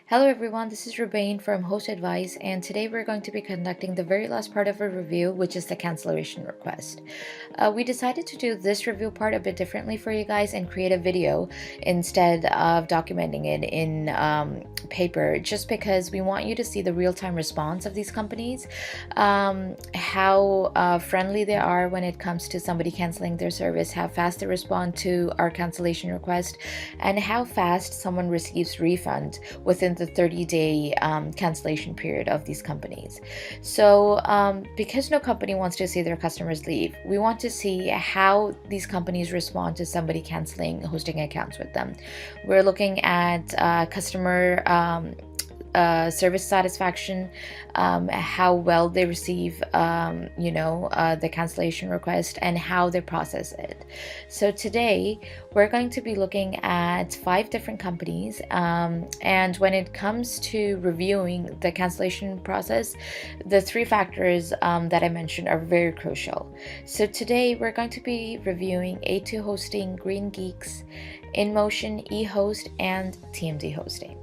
Hello everyone, this is Rubain from Host Advice, and today we're going to be conducting the very last part of our review, which is the cancellation request. We decided to do this review part a bit differently for you guys and create a video instead of documenting it in paper, just because we want you to see the real-time response of these companies, how friendly they are when it comes to somebody canceling their service, how fast they respond to our cancellation request, and how fast someone receives refund within the 30-day cancellation period of these companies. So because no company wants to see their customers leave, we want to see how these companies respond to somebody canceling hosting accounts with them. We're looking at customer service satisfaction, how well they receive the cancellation request, and how they process it. So today we're going to be looking at 5 different companies, and when it comes to reviewing the cancellation process, the 3 factors that I mentioned are very crucial. So today we're going to be reviewing A2 Hosting, GreenGeeks, InMotion eHost, and TMD Hosting.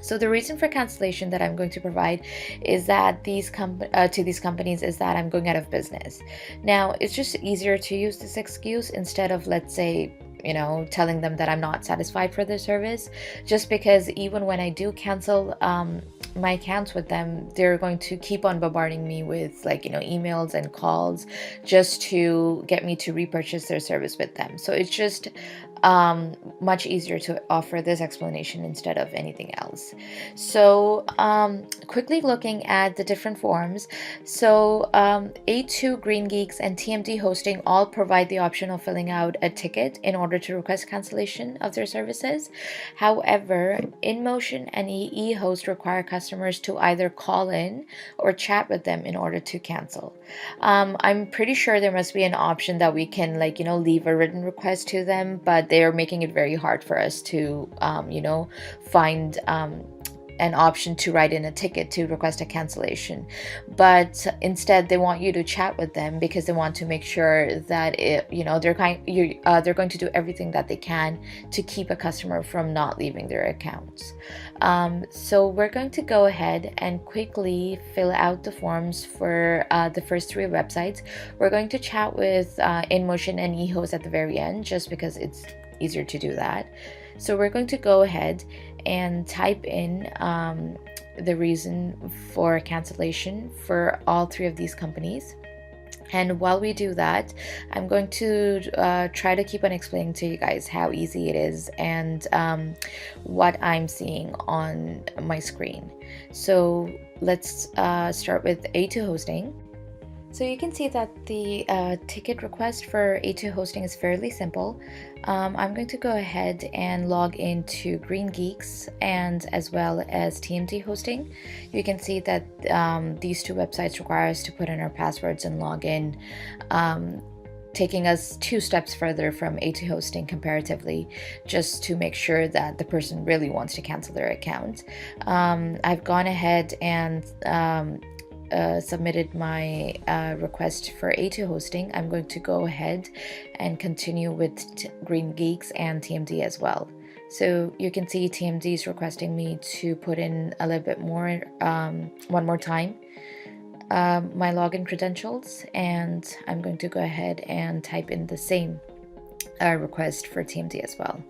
So the reason for cancellation that I'm going to provide is that these companies is that I'm going out of business. Now, it's just easier to use this excuse instead of, let's say, telling them that I'm not satisfied for their service, just because even when I do cancel my accounts with them, they're going to keep on bombarding me with emails and calls just to get me to repurchase their service with them. So it's just much easier to offer this explanation instead of anything else. So quickly looking at the different forms. So A2, GreenGeeks, and TMD Hosting all provide the option of filling out a ticket in order to request cancellation of their services. However, InMotion and eHost require customers to either call in or chat with them in order to cancel. I'm pretty sure there must be an option that we can leave a written request to them, but they are making it very hard for us to find an option to write in a ticket to request a cancellation. But instead they want you to chat with them because they want to make sure that they're going to do everything that they can to keep a customer from not leaving their accounts. So we're going to go ahead and quickly fill out the forms for the first 3 websites. We're going to chat with InMotion and eHost at the very end, just because it's easier to do that. So we're going to go ahead and type in the reason for cancellation for all 3 of these companies. And while we do that, I'm going to try to keep on explaining to you guys how easy it is and what I'm seeing on my screen. So let's start with A2 Hosting. So you can see that the ticket request for A2 Hosting is fairly simple. I'm going to go ahead and log into GreenGeeks and as well as TMD Hosting. You can see that these 2 websites require us to put in our passwords and log in, taking us 2 steps further from A2 Hosting comparatively, just to make sure that the person really wants to cancel their account. I've gone ahead and submitted my request for A2 Hosting. I'm going to go ahead and continue with GreenGeeks and TMD as well. So you can see TMD is requesting me to put in a little bit more, one more time, my login credentials, and I'm going to go ahead and type in the same request for TMD as well.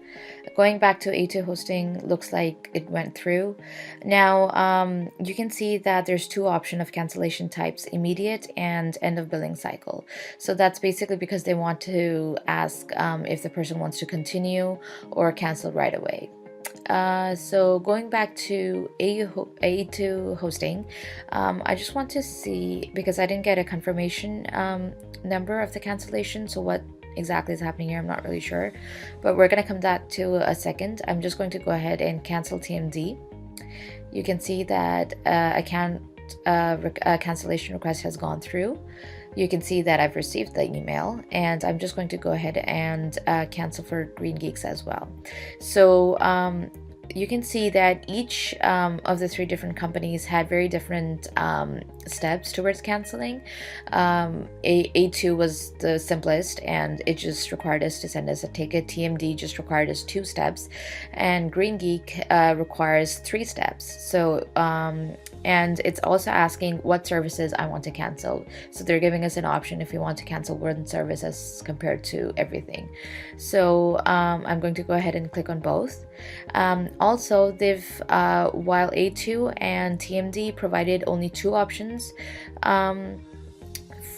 Going back to A2 Hosting, looks like it went through. Now you can see that there's 2 options of cancellation types: immediate and end of billing cycle. So that's basically because they want to ask if the person wants to continue or cancel right away. So going back to A2 Hosting, I just want to see, because I didn't get a confirmation number of the cancellation, so what exactly is happening here, I'm not really sure, but we're going to come back to a second. I'm just going to go ahead and cancel TMD. You can see that cancellation request has gone through. You can see that I've received the email, and I'm just going to go ahead and cancel for GreenGeeks as well. So you can see that each of the three different companies had very different steps towards canceling. A2 was the simplest, and it just required us to send us a ticket. TMD just required us 2 steps, and GreenGeek requires 3 steps. So and it's also asking what services I want to cancel. So they're giving us an option if we want to cancel one service as compared to everything. So I'm going to go ahead and click on both. Also, they've while A2 and TMD provided only 2 options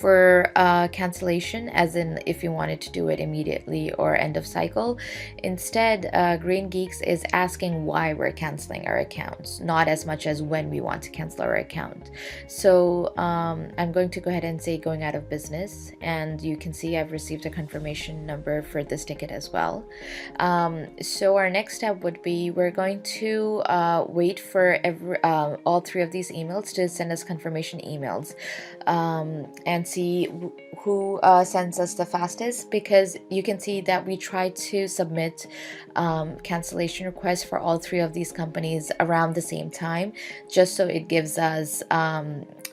for cancellation, as in if you wanted to do it immediately or end of cycle. Instead, GreenGeeks is asking why we're canceling our accounts, not as much as when we want to cancel our account. So I'm going to go ahead and say going out of business, and you can see I've received a confirmation number for this ticket as well. So our next step would be we're going to wait for all 3 of these emails to send us confirmation emails, and see who sends us the fastest, because you can see that we try to submit cancellation requests for all 3 of these companies around the same time, just so it gives us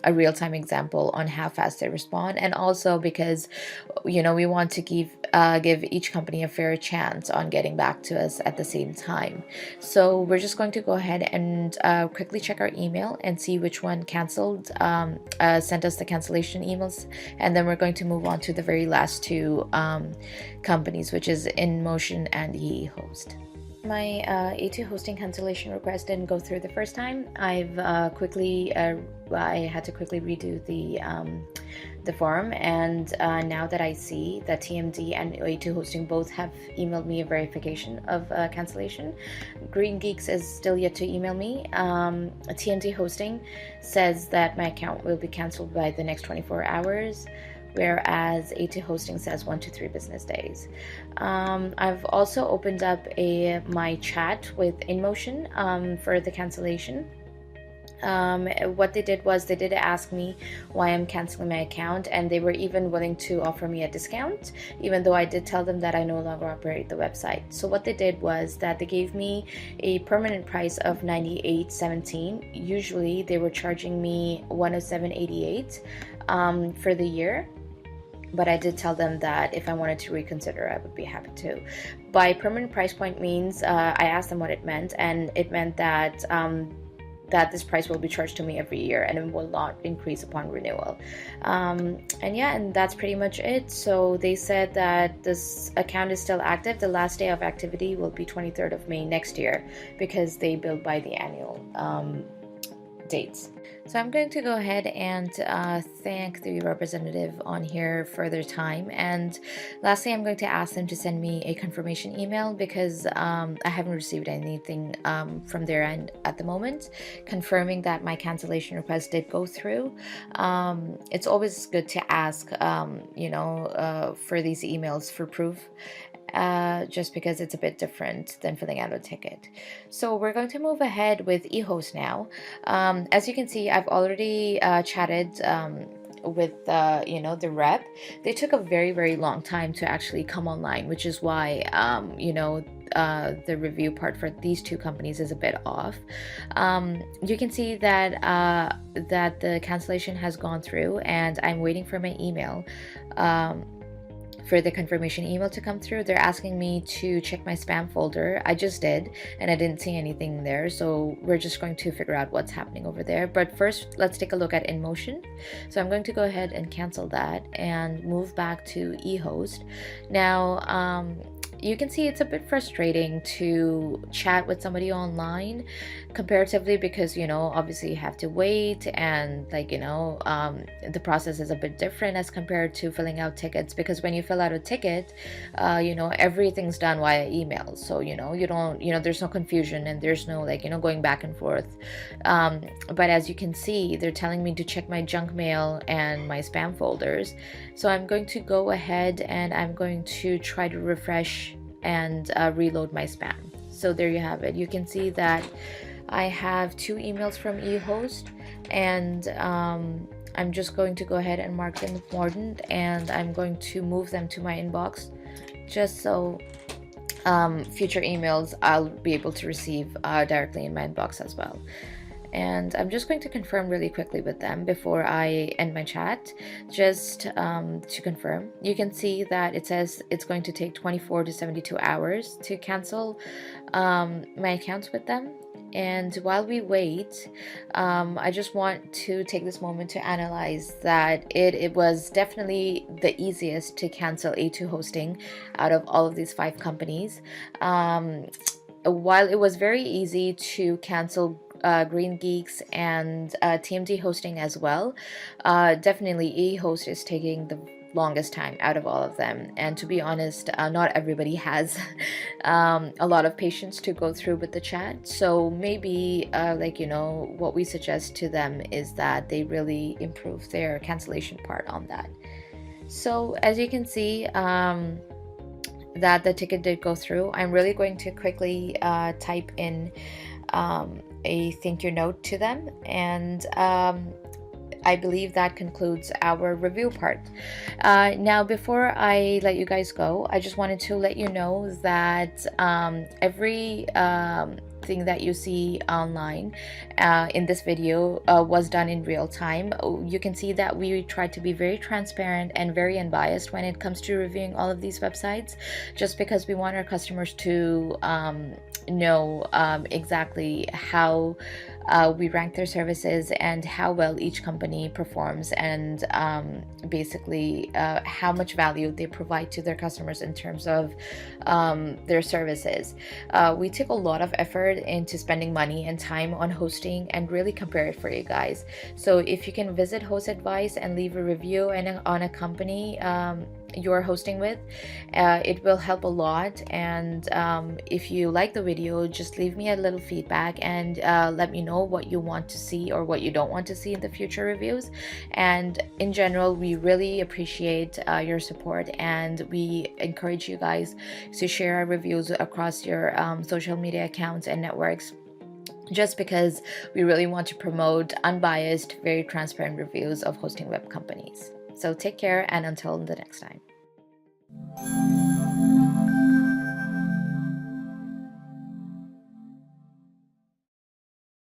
a real-time example on how fast they respond, and also because we want to give each company a fair chance on getting back to us at the same time. So we're just going to go ahead and quickly check our email and see which one canceled, sent us the cancellation emails, and then we're going to move on to the very last 2 companies, which is InMotion and eHost. My A2 hosting cancellation request didn't go through the first time. I had to quickly redo the form, and now that I see that TMD and A2 hosting both have emailed me a verification of cancellation, GreenGeeks is still yet to email me. TMD hosting says that my account will be canceled by the next 24 hours. Whereas A2 hosting says 1 to 3 business days. I've also opened up my chat with InMotion for the cancellation. What they did was they did ask me why I'm canceling my account, and they were even willing to offer me a discount, even though I did tell them that I no longer operate the website. So what they did was that they gave me a permanent price of $98.17. Usually they were charging me $107.88 for the year. But I did tell them that if I wanted to reconsider, I would be happy to. By permanent price point means, I asked them what it meant, and it meant that that this price will be charged to me every year and it will not increase upon renewal. And that's pretty much it. So they said that this account is still active. The last day of activity will be 23rd of May next year, because they bill by the annual dates. So I'm going to go ahead and thank the representative on here for their time. And lastly, I'm going to ask them to send me a confirmation email, because I haven't received anything from their end at the moment confirming that my cancellation request did go through. It's always good to ask, for these emails for proof. Just because it's a bit different than filling out a ticket. So we're going to move ahead with eHost now. As you can see, I've already chatted with the rep. They took a very, very long time to actually come online, which is why the review part for these 2 companies is a bit off. You can see that that the cancellation has gone through, and I'm waiting for my email for the confirmation email to come through. They're asking me to check my spam folder. I just did, and I didn't see anything there, so we're just going to figure out what's happening over there. But first, let's take a look at InMotion. So I'm going to go ahead and cancel that and move back to eHost. Now, you can see it's a bit frustrating to chat with somebody online comparatively, because obviously you have to wait, and the process is a bit different as compared to filling out tickets, because when you fill out a ticket, everything's done via email, so you don't there's no confusion, and there's no going back and forth. But as you can see, they're telling me to check my junk mail and my spam folders. So I'm going to go ahead and I'm going to try to refresh and reload my spam. So there you have it. You can see that I have 2 emails from eHost, and I'm just going to go ahead and mark them important, and I'm going to move them to my inbox just so future emails I'll be able to receive directly in my inbox as well. And I'm just going to confirm really quickly with them before I end my chat, just to confirm. You can see that it says it's going to take 24 to 72 hours to cancel my accounts with them. And while we wait, I just want to take this moment to analyze that it was definitely the easiest to cancel A2 hosting out of all of these 5 companies. While it was very easy to cancel GreenGeeks and TMD hosting as well, definitely eHost is taking the longest time out of all of them. And to be honest, not everybody has a lot of patience to go through with the chat. So maybe what we suggest to them is that they really improve their cancellation part on that. So as you can see, that the ticket did go through. I'm really going to quickly type in a thank you note to them, and I believe that concludes our review part. Now, before I let you guys go, I just wanted to let you know that every thing that you see online in this video was done in real time. You can see that we tried to be very transparent and very unbiased when it comes to reviewing all of these websites, just because we want our customers to know exactly how we rank their services and how well each company performs, and basically how much value they provide to their customers in terms of their services. We took a lot of effort into spending money and time on hosting and really compare it for you guys. So if you can visit Host Advice and leave a review on a company you're hosting with, it will help a lot. And if you like the video, just leave me a little feedback and let me know what you want to see or what you don't want to see in the future reviews. And in general, we really appreciate your support, and we encourage you guys to share our reviews across your social media accounts and networks, just because we really want to promote unbiased, very transparent reviews of hosting web companies. So take care, and until the next time.